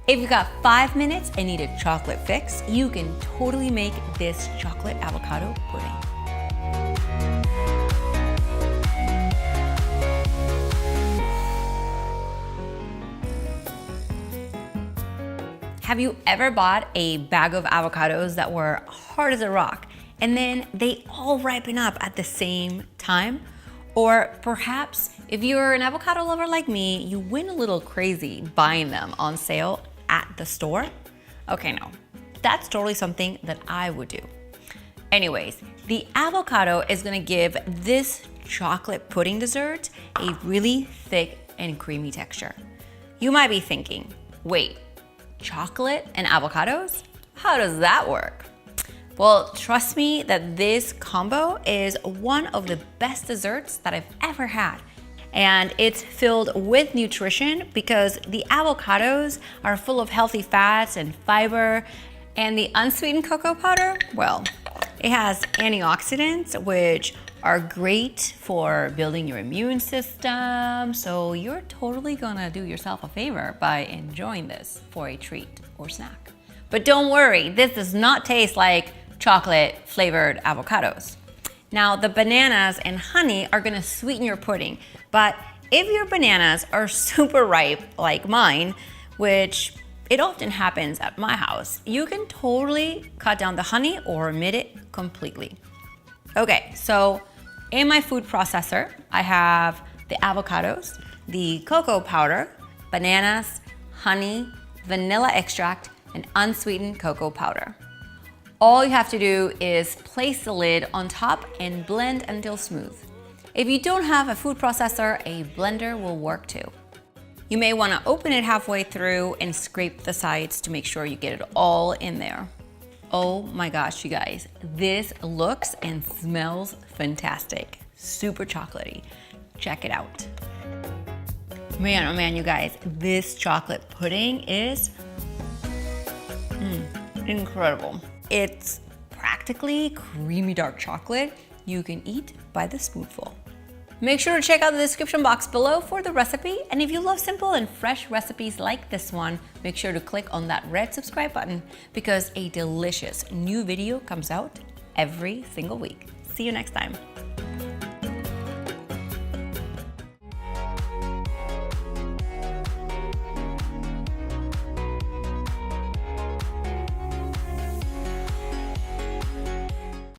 If you got 5 minutes and need a chocolate fix, you can totally make this chocolate avocado pudding. Have you ever bought a bag of avocados that were hard as a rock and then they all ripen up at the same time? Or perhaps if you're an avocado lover like me, you went a little crazy buying them on sale at the store? Okay, no, that's totally something that I would do. Anyways, the avocado is gonna give this chocolate pudding dessert a really thick and creamy texture. You might be thinking, wait, chocolate and avocados? How does that work? Well, trust me that this combo is one of the best desserts that I've ever had. And it's filled with nutrition because the avocados are full of healthy fats and fiber. And the unsweetened cocoa powder, well, it has antioxidants, which are great for building your immune system. So you're totally gonna do yourself a favor by enjoying this for a treat or snack. But don't worry, this does not taste like chocolate flavored avocados. Now, the bananas and honey are gonna sweeten your pudding, but if your bananas are super ripe like mine, which it often happens at my house, you can totally cut down the honey or omit it completely. Okay, so in my food processor, I have the avocados, the cocoa powder, bananas, honey, vanilla extract, and unsweetened cocoa powder. All you have to do is place the lid on top and blend until smooth. If you don't have a food processor, a blender will work too. You may want to open it halfway through and scrape the sides to make sure you get it all in there. Oh my gosh, you guys, this looks and smells fantastic. Super chocolatey. Check it out. Man, oh man, you guys, this chocolate pudding is incredible. It's practically creamy dark chocolate you can eat by the spoonful. Make sure to check out the description box below for the recipe. And if you love simple and fresh recipes like this one, make sure to click on that red subscribe button because a delicious new video comes out every single week. See you next time.